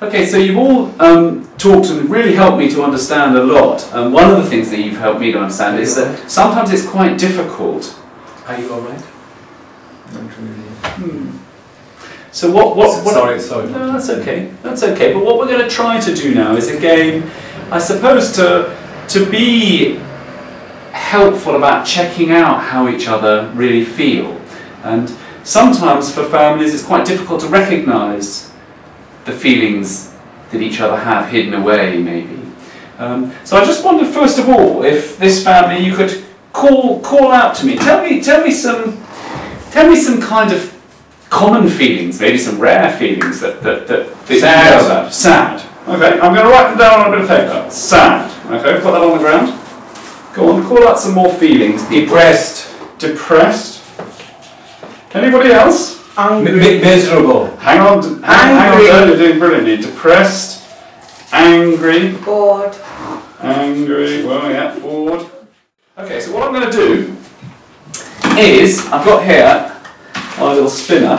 Okay, so you've all talked and really helped me to understand a lot. One of the things that you've helped me to understand is that sometimes it's quite difficult. Are you alright? Not really. So what Sorry. No, that's okay. That's okay. But what we're going to try to do now is, again, I suppose to be helpful about checking out how each other really feel. And sometimes for families it's quite difficult to recognise the feelings that each other have hidden away, maybe. So I just wondered, first of all, if this family, you could call out to me. Tell me some kind of common feelings, maybe some rare feelings that you know about. Sad. Okay, I'm going to write them down on a bit of paper. Sad. Okay, put that on the ground. Go on, call out some more feelings. Depressed. Depressed. Anybody else? Angry. Miserable. Hang on, you're doing brilliantly. Depressed, angry, Bored. angry, well yeah, bored. Okay, so what I'm going to do is, I've got here my little spinner,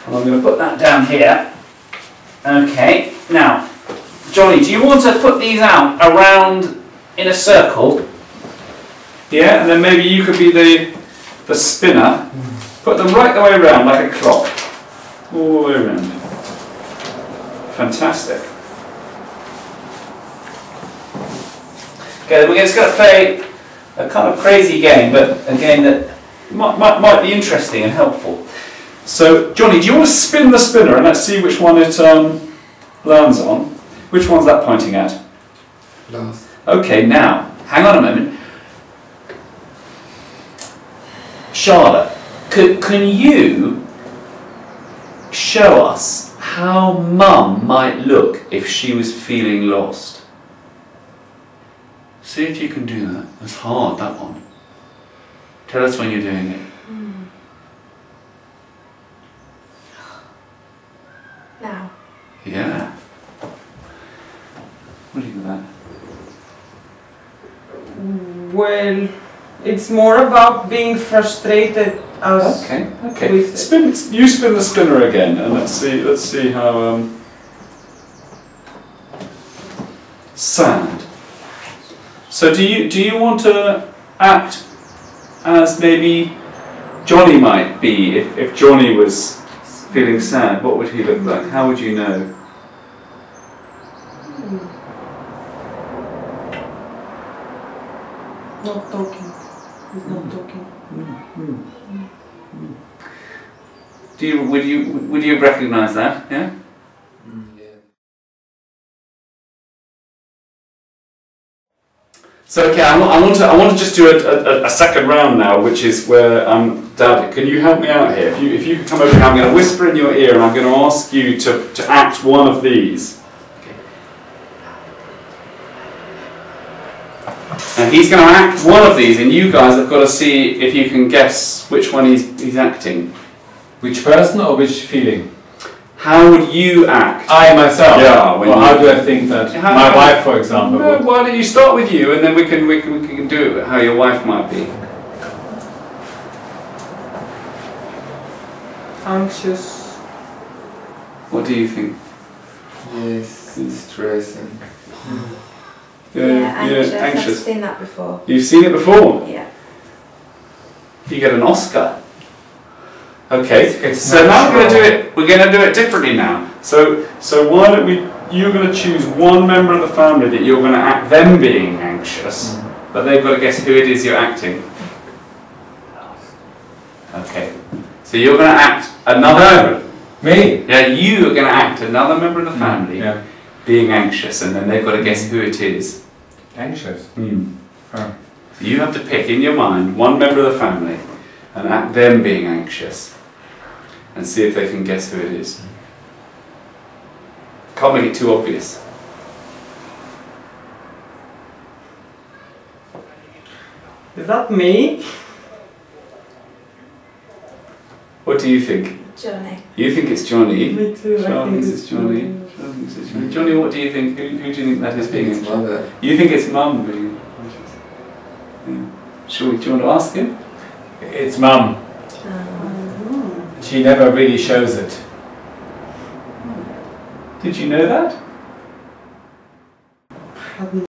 and I'm going to put that down here. Okay, now, Johnny, do you want to put these out around in a circle? Yeah, and then maybe you could be the spinner. Put them right the way around, like a clock. All the way around. Fantastic. Okay, we're just going to play a kind of crazy game, but a game that might be interesting and helpful. So, Johnny, do you want to spin the spinner and let's see which one it lands on? Which one's that pointing at? Last. Okay, now, hang on a moment. Charlotte, can you show us how Mum might look if she was feeling lost? See if you can do that. That's hard, that one. Tell us when you're doing it. Now. Yeah. What do you think of that? Well, it's more about being frustrated as Okay. with it. You spin the spinner again, and let's see how sad. So do you want to act as maybe Johnny might be if Johnny was feeling sad? What would he look like? How would you know? Not talking. He's not talking. Would you recognise that? Yeah. Yeah. So okay, I want to just do a second round now, which is where Dad, can you help me out here? If you could come over here, I'm going to whisper in your ear, and I'm going to ask you to act one of these. And he's going to act one of these, and you guys have got to see if you can guess which one he's acting. Which person or which feeling? How would you act? I myself. Yeah. Well, how do I think that? My wife, for example. No, why don't you start with you, and then we can do it how your wife might be. Anxious. What do you think? Yes, distressing. Anxious. I've Anxious. seen that before. You've seen it before. Yeah. You get an Oscar. Okay. It's So now we're natural. going to do it. We're going to do it differently now. So why don't we? You're going to choose one member of the family that you're going to act them being anxious, but they've got to guess who it is you're acting. Okay. So you're going to act another. Me? Yeah, you are going to act another member of the family being anxious, and then they've got to guess who it is. Anxious. So you have to pick in your mind one member of the family and act them being anxious, and see if they can guess who it is. Can't make it too obvious. Is that me? What do you think? Johnny. You think it's Johnny? Me too. Charlotte thinks it's Johnny. Charlotte thinks it's Johnny. Johnny, what do you think? Who do you think that is being anxious? Mother. You think it's Mum being anxious? Yeah. Do you want to ask him? It's Mum. She never really shows it. Did you know that? Hadn't